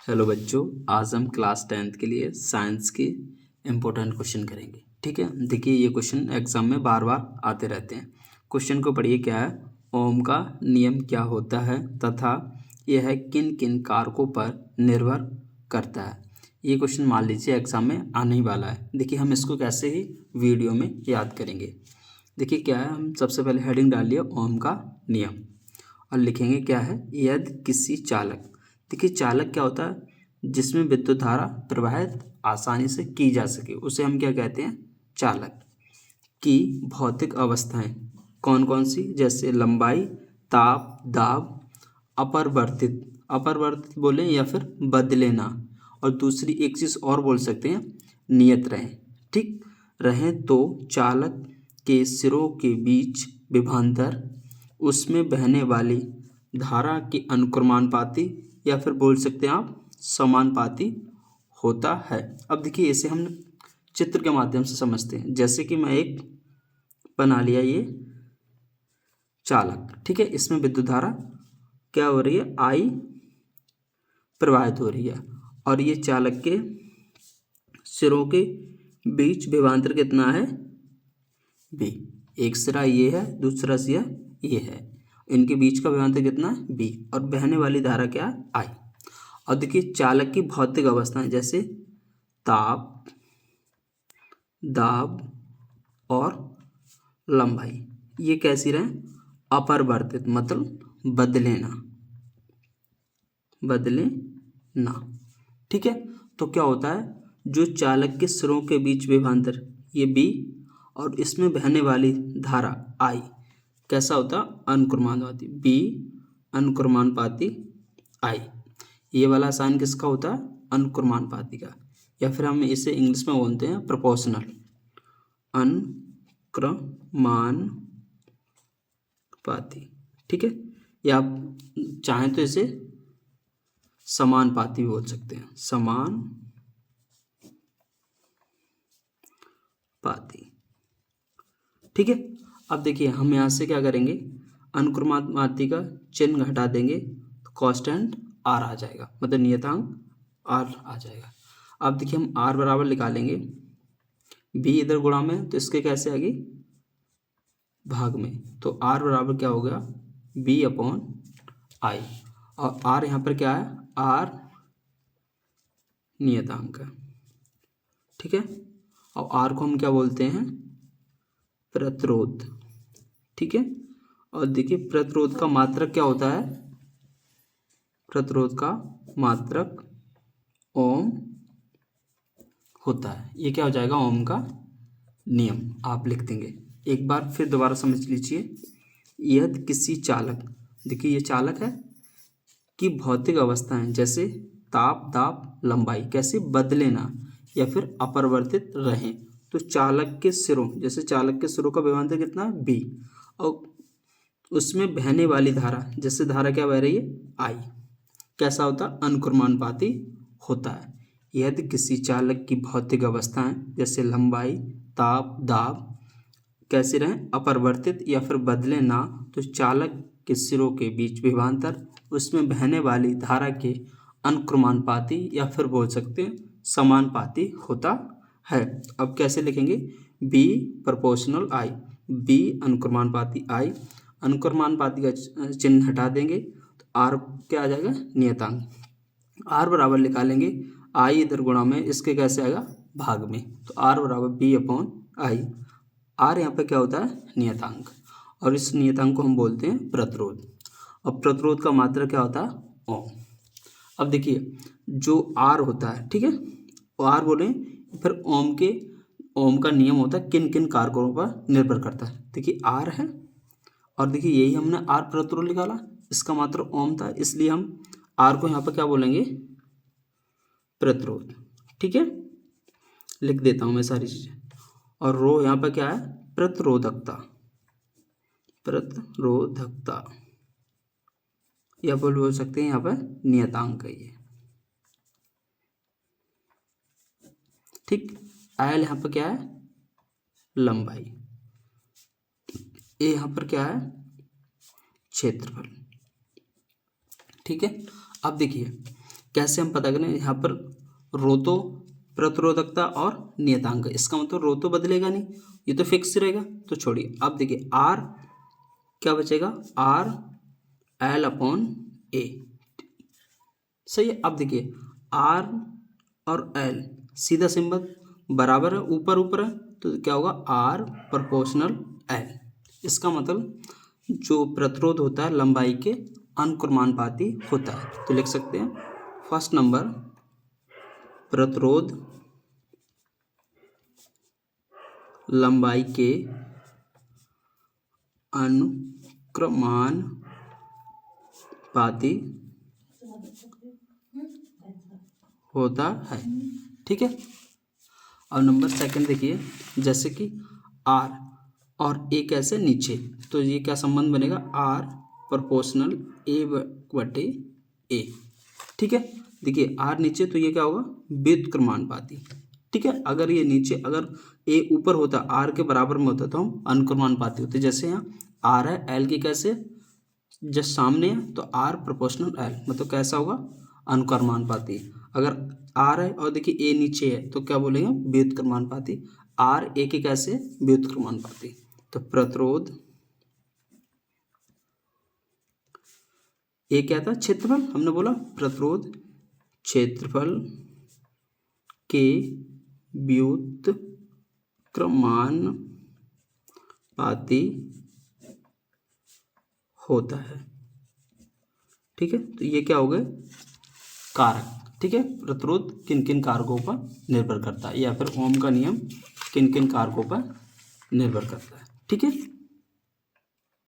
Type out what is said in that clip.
Hello बच्चों, आज हम क्लास 10th के लिए साइंस के इम्पोर्टेंट क्वेश्चन करेंगे। ठीक है, देखिए ये क्वेश्चन एग्जाम में बार बार आते रहते हैं। क्वेश्चन को पढ़िए, क्या है, ओम का नियम क्या होता है तथा यह किन किन कारकों पर निर्भर करता है। ये क्वेश्चन मान लीजिए एग्जाम में आने ही वाला है। देखिए हम इसको कैसे ही वीडियो में याद करेंगे। देखिए क्या है, हम सबसे पहले हेडिंग डाल लिया ओम का नियम और लिखेंगे क्या है, यदि किसी चालक। देखिए चालक क्या होता है, जिसमें विद्युत धारा प्रवाहित आसानी से की जा सके, उसे हम क्या कहते हैं, चालक। की भौतिक अवस्थाएं कौन कौन सी, जैसे लंबाई, ताप, दाब, अपरिवर्तित, अपरिवर्तित बोलें या फिर बदले ना, और दूसरी एक चीज़ और बोल सकते हैं, नियत रहें। ठीक रहें तो चालक के सिरों के बीच विभवांतर, उसमें बहने वाली धारा के अनुक्रमानुपाती या फिर बोल सकते हैं आप समानुपाती होता है। अब देखिए इसे हम चित्र के माध्यम से समझते हैं। जैसे कि मैं एक बना लिया ये चालक, ठीक है, इसमें विद्युत धारा क्या हो रही है, आई प्रवाहित हो रही है, और ये चालक के सिरों के बीच विभवांतर कितना है, बी। एक सिरा ये है, दूसरा सिरा ये है, इनके बीच का विभवांतर कितना है, बी, और बहने वाली धारा क्या है, आई। और देखिए चालक की भौतिक अवस्थाएं, जैसे ताप, दाब और लंबाई, ये कैसी रहे, अपरिवर्तित, मतलब बदले ना, बदले ना। ठीक है, तो क्या होता है, जो चालक के सिरों के बीच विभवांतर ये बी और इसमें बहने वाली धारा आई कैसा होता, अनुक्रमानुपाती, बी अनुक्रमानुपाती आई। ये वाला साइन किसका होता है, अनुक्रमानुपाती का, या फिर हम इसे इंग्लिश में बोलते हैं प्रोपोर्शनल, अनुक्रमानुपाती। ठीक है, या आप चाहें तो इसे समानुपाती बोल सकते हैं, समानुपाती। ठीक है, अब देखिए हम यहाँ से क्या करेंगे, अनुक्रमानुपाती का चिन्ह घटा देंगे तो कांस्टेंट आर आ जाएगा, मतलब नियतांक आर आ जाएगा। अब देखिए हम आर बराबर निकालेंगे, बी इधर गुणा में तो इसके कैसे आएगी, भाग में, तो आर बराबर क्या हो गया, बी अपॉन आई, और आर यहाँ पर क्या है, आर नियतांक है। ठीक है, और आर को हम क्या बोलते हैं, प्रतिरोध। ठीक है, और देखिए प्रतिरोध का मात्रक क्या होता है, प्रतिरोध का मात्रक ओम होता है। ये क्या हो जाएगा, ओम का नियम आप लिख देंगे। एक बार फिर दोबारा समझ लीजिए, यदि किसी चालक, देखिए ये चालक है, की भौतिक अवस्थाएं जैसे ताप, दाब, लंबाई कैसे बदले ना या फिर अपरिवर्तित रहें, तो चालक के सिरों, जैसे चालक के सिरों का विभवांतर कितना है, बी, और उसमें बहने वाली धारा, जैसे धारा क्या बह रही है, आई, कैसा होता है, अनुक्रमानुपाती होता है। यदि किसी चालक की भौतिक अवस्थाएं जैसे लंबाई, ताप, दाब कैसे रहें, अपरिवर्तित या फिर बदले ना, तो चालक के सिरों के बीच विभवांतर, उसमें बहने वाली धारा के अनुक्रमानुपाती या फिर बोल सकते हैं समानुपाती होता है। अब कैसे लिखेंगे, बी प्रोपोर्शनल आई, बी अनुक्रमानुपाती आई, अनुक्रमानुपाती का चिन्ह हटा देंगे तो आर क्या आ जाएगा, नियतांक। आर बराबर निकालेंगे, आई इधर गुणा में, इसके कैसे आएगा, भाग में, तो आर बराबर बी अपॉन आई। आर यहाँ पे क्या होता है, नियतांक, और इस नियतांक को हम बोलते हैं प्रतिरोध। और प्रतिरोध का मात्रा क्या होता है, ओम। अब देखिए जो आर होता है, ठीक है, वो आर बोले, फिर ओम का नियम होता है किन किन कारकों पर निर्भर करता है। देखिए आर है, और देखिए यही हमने आर प्रतिरोध निकाला, इसका मात्रा ओम था, इसलिए हम आर को यहाँ पर क्या बोलेंगे, प्रतिरोध। ठीक है, लिख देता हूँ मैं सारी चीज़ें। और रो यहाँ पर क्या है, प्रतिरोधकता, प्रतिरोधकता, या बोल सकते हैं यहाँ पर नियतांक है ये। ठीक, एल यहाँ पर क्या है, लंबाई, ए यहाँ पर क्या है, क्षेत्रफल। ठीक है, अब देखिए कैसे हम पता करें, यहाँ पर रोतो, प्रतिरोधकता और नियतांक, इसका मतलब रो तो बदलेगा नहीं, ये तो फिक्स रहेगा, तो छोड़िए। अब देखिए आर क्या बचेगा, आर एल अपॉन ए, सही है। अब देखिए आर और एल सीधा सिंबल बराबर है, ऊपर ऊपर है, तो क्या होगा, आर प्रोपोर्शनल एल। इसका मतलब जो प्रतिरोध होता है लंबाई के अनुक्रमानुपाती होता है। तो लिख सकते हैं फर्स्ट नंबर, प्रतिरोध लंबाई के अनुक्रमानुपाती होता है, ठीक है। अब नंबर सेकंड देखिए, जैसे कि आर और ए कैसे नीचे, तो ये क्या संबंध बनेगा, आर प्रोपोर्शनल ए बटे ए, ठीक है। देखिए आर नीचे तो ये क्या होगा, व्युत्क्रमानुपाती, ठीक है। अगर ये नीचे, अगर ए ऊपर होता, आर के बराबर में होता, तो हम अनुक्रमानुपाती होते। जैसे यहाँ आर है, एल की कैसे जस्ट सामने है, तो आर प्रोपोर्शनल एल, मतलब कैसा होगा, अनुक्रमानुपाती। अगर आर है और देखिए ए नीचे है, तो क्या बोलेंगे, व्युत्क्रमानुपाती। आर ए के कैसे, व्युत्क्रमानुपाती। तो प्रतिरोध ए क्या था, क्षेत्रफल, हमने बोला प्रतिरोध क्षेत्रफल के व्युत्क्रमानुपाती होता है, ठीक है। तो ये क्या हो गए, कारक, ठीक है। प्रतिरोध किन किन कारकों पर निर्भर करता है, या फिर ओम का नियम किन किन कारकों पर निर्भर करता है, ठीक है।